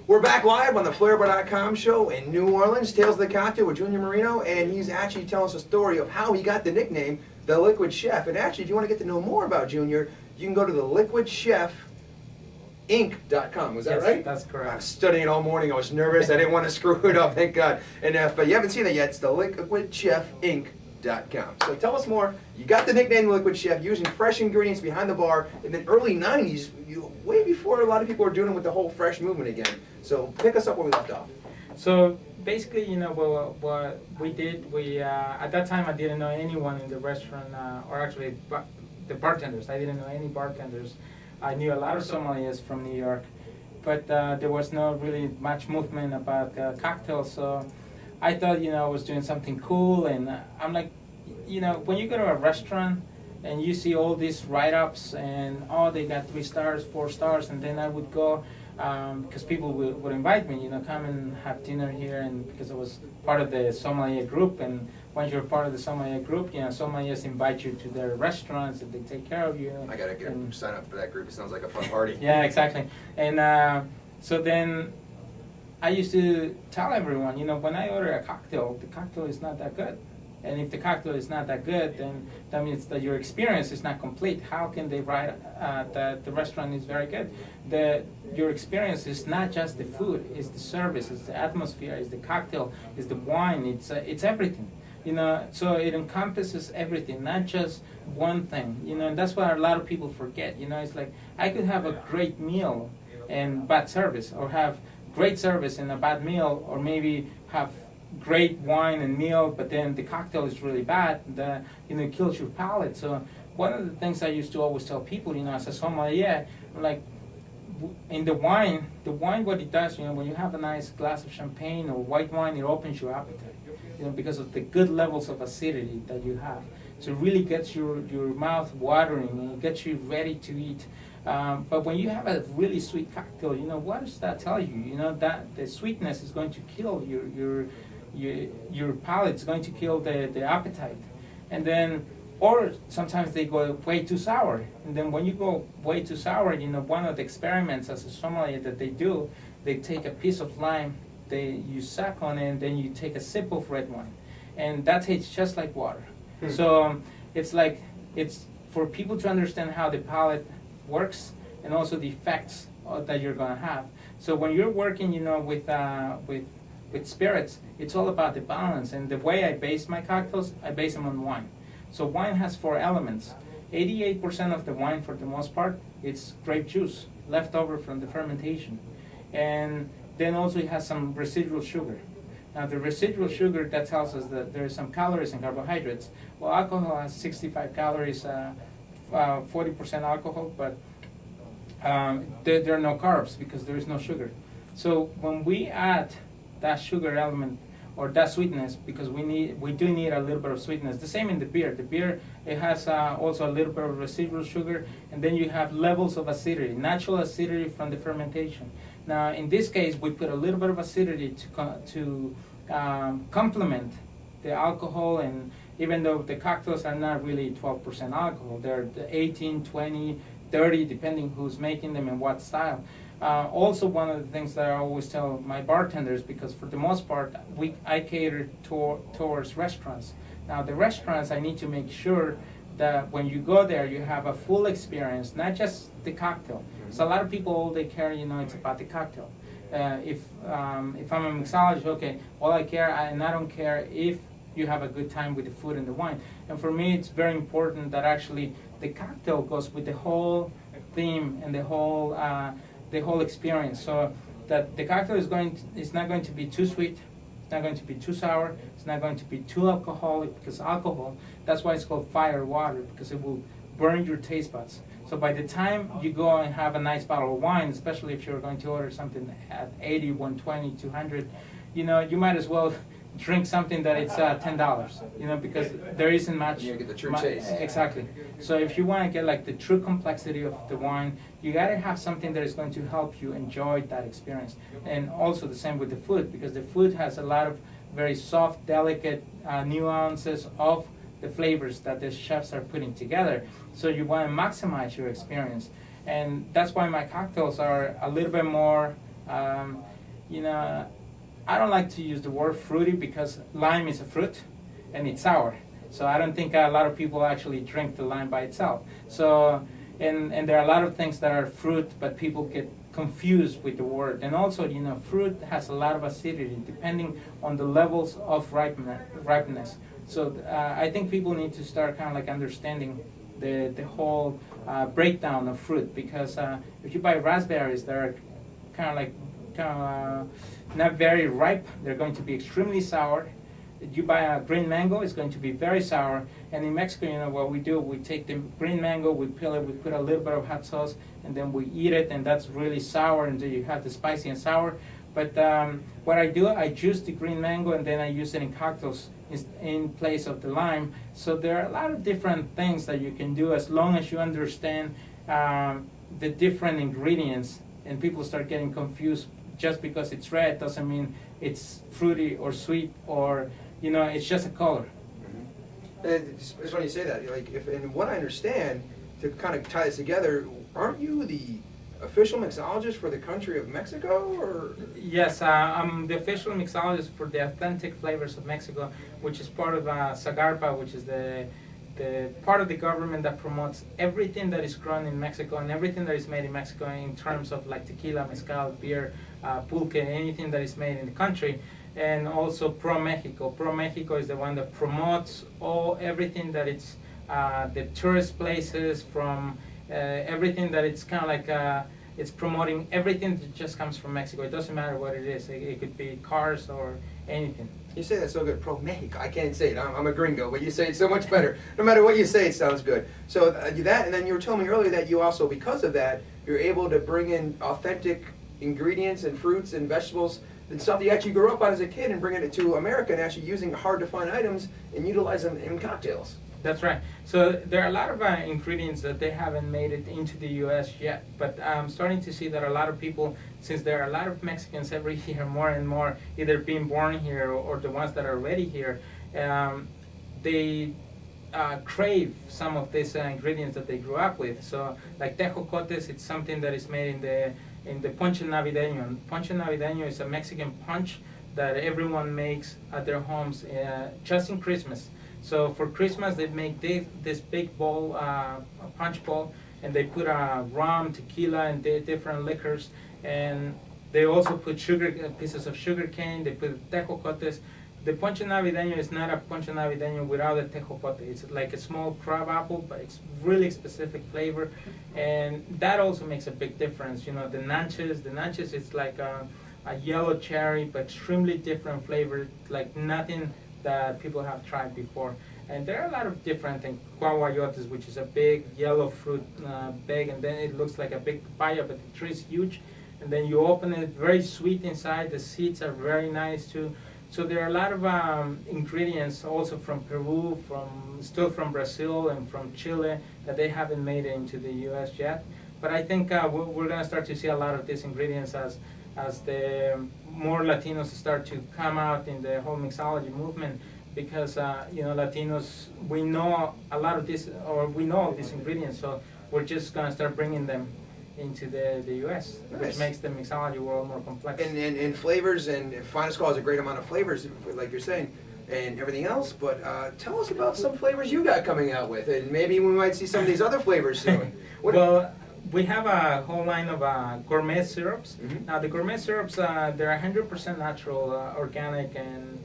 We're back live on the FlairBar.com show in New Orleans, Tales of the Cocktail with Junior Merino, and he's actually telling us a story of how he got the nickname, the Liquid Chef. And actually, if you want to get to know more about Junior, you can go to the liquidchef.inc.com. Was that Yes, right? that's correct. I was studying it all morning. I was nervous. I didn't want to screw it up, thank God. And if you haven't seen it yet, it's the liquidchefinc.com. So tell us more. You got the nickname Liquid Chef using fresh ingredients behind the bar in the early 90s, way before a lot of people were doing it with the whole fresh movement again. So pick us up where we left off. So basically, what we did, at that time I didn't know anyone in the restaurant, or actually the bartenders. I didn't know any bartenders. I knew a lot of sommeliers from New York, but there was no really much movement about cocktails. So I thought, I was doing something cool, and I'm like, when you go to a restaurant and you see all these write-ups and, oh, they got 3 stars, 4 stars, and then I would go, because people would invite me, come and have dinner here, and because I was part of the sommelier group, and once you're part of the sommelier group, sommeliers invite you to their restaurants and they take care of you. I gotta sign up for that group. It sounds like a fun party. Yeah, exactly. And so then I used to tell everyone, when I order a cocktail, the cocktail is not that good. And if the cocktail is not that good, then that means that your experience is not complete. How can they write that the restaurant is very good? Your experience is not just the food, it's the service, it's the atmosphere, it's the cocktail, it's the wine, it's everything. So it encompasses everything, not just one thing. And that's what a lot of people forget. It's like I could have a great meal and bad service, or have great service and a bad meal, or maybe have great wine and meal, but then the cocktail is really bad. It kills your palate. So one of the things I used to always tell people, as a sommelier, like in the wine, what it does, when you have a nice glass of champagne or white wine, it opens your appetite, because of the good levels of acidity that you have. So it really gets your mouth watering, and it gets you ready to eat. But when you have a really sweet cocktail, what does that tell you? That the sweetness is going to kill your palate, is going to kill the appetite. And then, or sometimes they go way too sour. And then when you go way too sour, one of the experiments as a sommelier that they do, they take a piece of lime, you suck on it, and then you take a sip of red wine. And that tastes just like water. So it's for people to understand how the palate works, and also the effects that you're going to have. So when you're working, with spirits, it's all about the balance. And the way I base my cocktails, I base them on wine. So wine has 4 elements. 88% of the wine, for the most part, it's grape juice left over from the fermentation, and then also it has some residual sugar. Now the residual sugar, that tells us that there are some calories and carbohydrates. Well, alcohol has 65 calories. 40% alcohol, but there are no carbs because there is no sugar. So when we add that sugar element or that sweetness, because we do need a little bit of sweetness. The same in the beer. The beer, it has also a little bit of residual sugar, and then you have levels of acidity, natural acidity from the fermentation. Now in this case, we put a little bit of acidity to complement the alcohol, and even though the cocktails are not really 12% alcohol, they're 18, 20, 30, depending who's making them and what style. Also, one of the things that I always tell my bartenders, because for the most part, I cater towards restaurants. Now, the restaurants, I need to make sure that when you go there, you have a full experience, not just the cocktail. So a lot of people, all they care, it's about the cocktail. If I'm a mixologist, okay, all I care, and I don't care if you have a good time with the food and the wine. And for me, it's very important that actually the cocktail goes with the whole theme and the whole experience. So that the cocktail is not going to be too sweet, it's not going to be too sour, it's not going to be too alcoholic, because alcohol, that's why it's called fire water, because it will burn your taste buds. So by the time you go and have a nice bottle of wine, especially if you're going to order something at 80, 120, 200, you might as well drink something that it's $10, because there isn't much. You get the true taste. Exactly. So if you want to get like the true complexity of the wine, you got to have something that is going to help you enjoy that experience. And also the same with the food, because the food has a lot of very soft, delicate nuances of the flavors that the chefs are putting together. So you want to maximize your experience. And that's why my cocktails are a little bit more you know, I don't like to use the word fruity because lime is a fruit and it's sour. So I don't think a lot of people actually drink the lime by itself. So, and there are a lot of things that are fruit, but people get confused with the word. And also, you know, fruit has a lot of acidity depending on the levels of ripeness. So I think people need to start kind of like understanding the whole breakdown of fruit, because if you buy raspberries, they're kind of not very ripe. They're going to be extremely sour. You buy a green mango, it's going to be very sour. And in Mexico, you know, what we do, we take the green mango, we peel it, we put a little bit of hot sauce, and then we eat it, and that's really sour until you have the spicy and sour. But what I do, I juice the green mango, and then I use it in cocktails in place of the lime. So there are a lot of different things that you can do as long as you understand the different ingredients. And people start getting confused. Just because it's red doesn't mean it's fruity or sweet, or, you know, it's just a color. Mm-hmm. And it's funny you say that. Like, if, and what I understand, to kind of tie this together, aren't you the official mixologist for the country of Mexico, or? Yes, I'm the official mixologist for the authentic flavors of Mexico, which is part of Zagarpa, which is the part of the government that promotes everything that is grown in Mexico and everything that is made in Mexico in terms of like tequila, mezcal, beer, pulque, anything that is made in the country. And also Pro Mexico. Pro Mexico is the one that promotes everything that it's the tourist places, from everything that it's kind of like it's promoting everything that just comes from Mexico. It doesn't matter what it is. It could be cars or anything. You say that so good, Pro Mexico. I can't say it. I'm a gringo, but you say it so much better. No matter what you say, it sounds good. So that, and then you were telling me earlier that you also, because of that, you're able to bring in authentic ingredients and fruits and vegetables and stuff that you actually grew up on as a kid, and bringing it to America and actually using hard to find items and utilize them in cocktails. That's right. So there are a lot of ingredients that they haven't made it into the U.S. yet, but I'm starting to see that a lot of people, since there are a lot of Mexicans every year, more and more, either being born here or the ones that are already here, they crave some of these ingredients that they grew up with. So like tejocotes, it's something that is made in the ponche navideño. Ponche navideño is a Mexican punch that everyone makes at their homes just in Christmas. So for Christmas, they make this big bowl, a punch bowl, and they put rum, tequila, and different liquors. And they also put pieces of sugar cane. They put tejocotes. The ponche navideño is not a ponche navideño without a tejocote. It's like a small crab apple, but it's really specific flavor. And that also makes a big difference. You know, the nanches is like a yellow cherry, but extremely different flavor, like nothing that people have tried before. And there are a lot of different things. Guaguayotes, which is a big yellow fruit bag, and then it looks like a big papaya, but the tree is huge. And then you open it, very sweet inside. The seeds are very nice too. So there are a lot of ingredients also from Peru, still from Brazil and from Chile, that they haven't made it into the U.S. yet. But I think we're going to start to see a lot of these ingredients as the more Latinos start to come out in the whole mixology movement, because you know, Latinos, we know a lot of this, or we know all these ingredients, so we're just going to start bringing them into the U.S., nice. Which makes the mixology world more complex. And flavors, and Finest Call has a great amount of flavors, like you're saying, and everything else, but tell us about some flavors you got coming out with, and maybe we might see some of these other flavors soon. Well, we have a whole line of gourmet syrups. Mm-hmm. Now the gourmet syrups, they're 100% natural, organic, and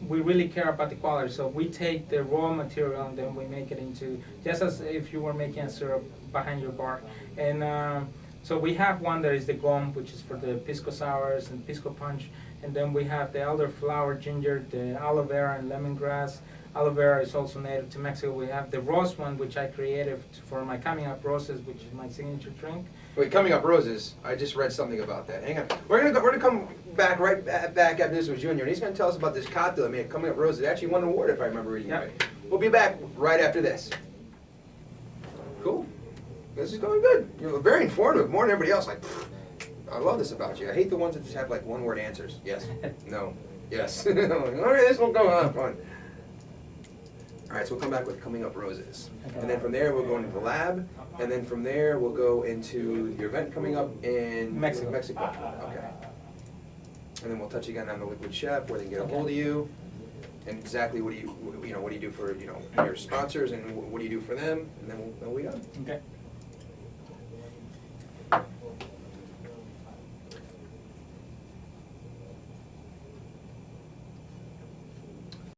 we really care about the quality. So we take the raw material and then we make it into, just as if you were making a syrup behind your bar. And so we have one that is the gum, which is for the pisco sours and pisco punch. And then we have the elderflower, ginger, the aloe vera and lemongrass. Aloe vera is also native to Mexico. We have the rose one, which I created for my Coming Up Roses, which is my signature drink. Wait, Coming Up Roses, I just read something about that. Hang on. We're gonna come back back after this with Junior, and he's gonna tell us about this cocktail I made, Coming Up Roses. It actually won an award, if I remember reading Yep. right. We'll be back right after this. Cool. This is going good. You're very informative, more than everybody else. Like, I love this about you. I hate the ones that just have like one-word answers. Yes, no, yes. All right, this will go on fun. All right, so we'll come back with Coming Up Roses. And then from there, we'll go into the lab. And then from there, we'll go into your event coming up in Mexico. Okay. and then we'll touch again on the Liquid Chef, where they can get a Okay. hold of you, and exactly what do you do for, your sponsors, and what do you do for them, and then we'll be done. Okay.